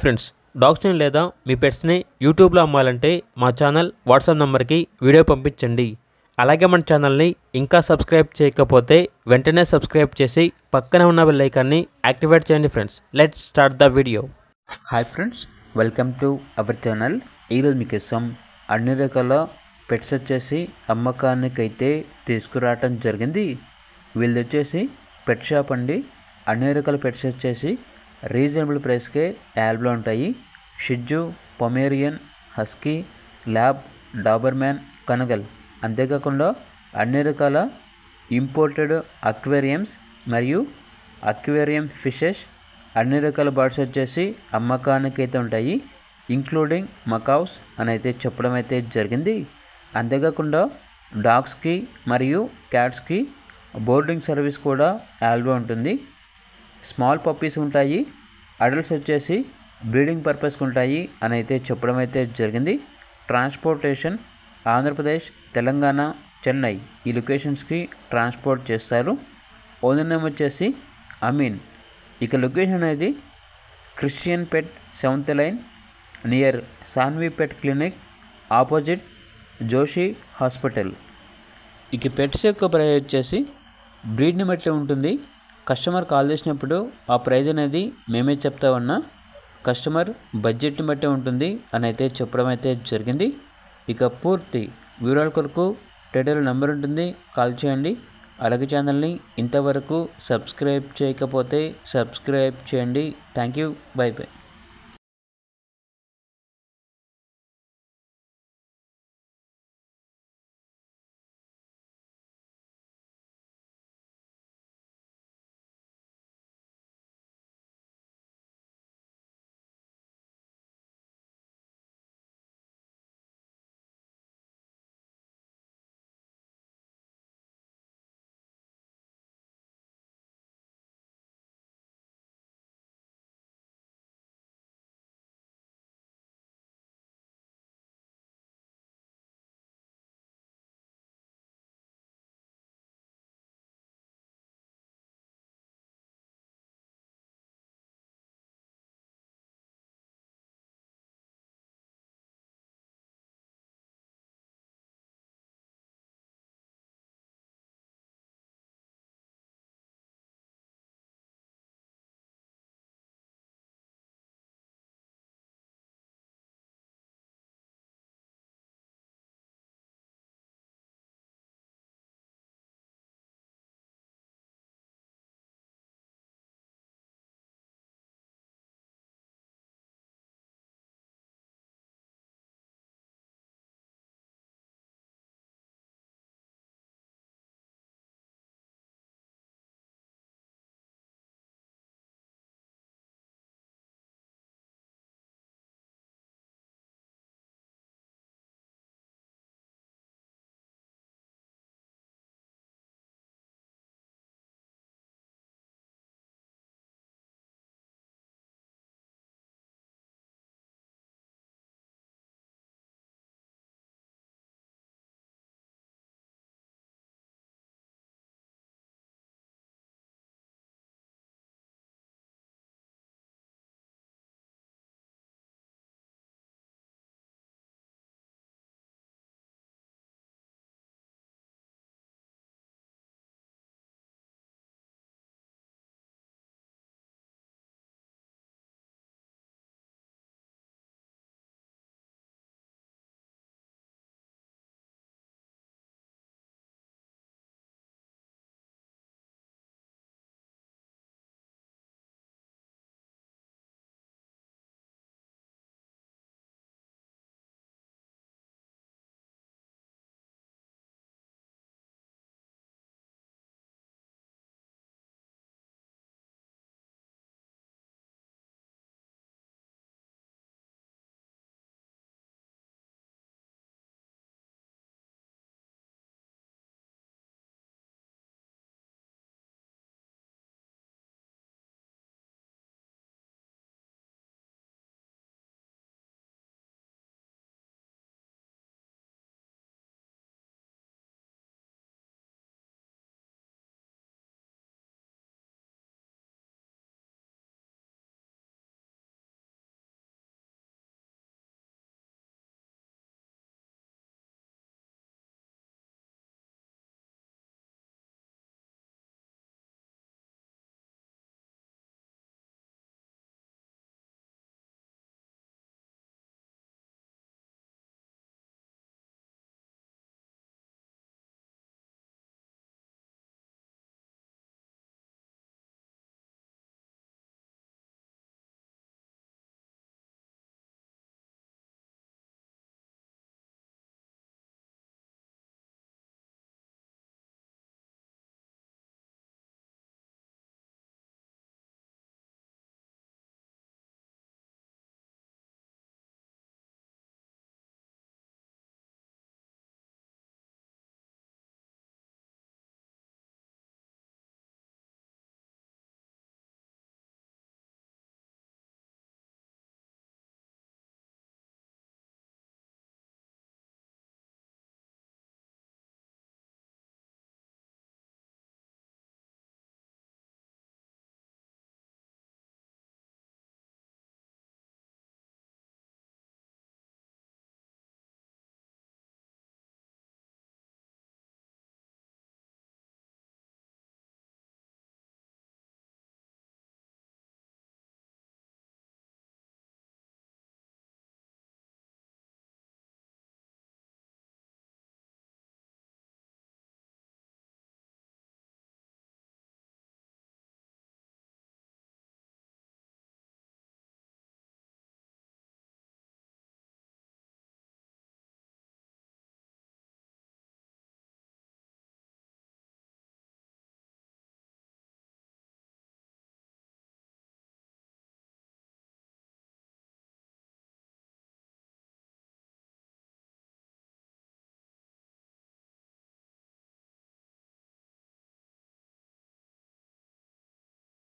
Friends, డాగ్స్ని లేదా మీ పెట్స్ని యూట్యూబ్లో అమ్మాలంటే మా ఛానల్ వాట్సాప్ నెంబర్కి వీడియో పంపించండి. అలాగే మన ఛానల్ని ఇంకా సబ్స్క్రైబ్ చేయకపోతే వెంటనే సబ్స్క్రైబ్ చేసి పక్కన ఉన్న బెల్ ఐకాన్ని యాక్టివేట్ చేయండి. Friends, let's start the video. Hi friends, welcome to our channel. ఈరోజు మీకోసం అన్ని రకాల పెట్స్ వచ్చేసి అమ్మకానికి అయితే తీసుకురావటం జరిగింది. వీళ్ళు వచ్చేసి పెట్ షాప్ అండి. అన్ని రకాల పెట్స్ వచ్చేసి రీజనబుల్ ప్రైస్కే యాల్బ్లో ఉంటాయి. షిజ్జు, పొమేరియన్, హస్కీ, ల్యాబ్, డాబర్మ్యాన్, కనగల్, అంతేకాకుండా అన్ని రకాల ఇంపోర్టెడ్ అక్వేరియమ్స్ మరియు అక్వేరియం ఫిషెస్, అన్ని రకాల బర్డ్స్ వచ్చేసి అమ్మకానికి అయితే ఉంటాయి. ఇంక్లూడింగ్ మకావ్స్ అని అయితే చెప్పడం అయితే జరిగింది. అంతేకాకుండా డాగ్స్కి మరియు క్యాట్స్కి బోర్డింగ్ సర్వీస్ కూడా యాల్బ్లో ఉంటుంది. స్మాల్ పప్పీస్ ఉంటాయి, అడల్ట్స్ వచ్చేసి బ్రీడింగ్ పర్పస్కి ఉంటాయి అని అయితే చెప్పడం అయితే జరిగింది. ట్రాన్స్పోర్టేషన్ ఆంధ్రప్రదేశ్, తెలంగాణ, చెన్నై ఈ లొకేషన్స్కి ట్రాన్స్పోర్ట్ చేస్తారు. ఓనర్ నేమ్ వచ్చేసి అమీన్. ఇక లొకేషన్ అనేది క్రిస్టియన్ పెట్, 7th లైన్, నియర్ సాన్వి పెట్ క్లినిక్, ఆపోజిట్ జోషి హాస్పిటల్. ఇక పెట్స్ యొక్క ప్రైస్ వచ్చేసి బ్రీడ్ని బట్టి ఉంటుంది. కస్టమర్ కాల్ చేసినప్పుడు ఆ ప్రైజ్ అనేది మేమే చెప్తా ఉన్నా, కస్టమర్ బడ్జెట్ని బట్టి ఉంటుంది అని అయితే చెప్పడం అయితే జరిగింది. ఇక పూర్తి వివరాల కొరకు టైటిల్ నెంబర్ ఉంటుంది, కాల్ చేయండి. అలాగే ఛానల్ని ఇంతవరకు సబ్స్క్రైబ్ చేయకపోతే సబ్స్క్రైబ్ చేయండి. Thank you, by by.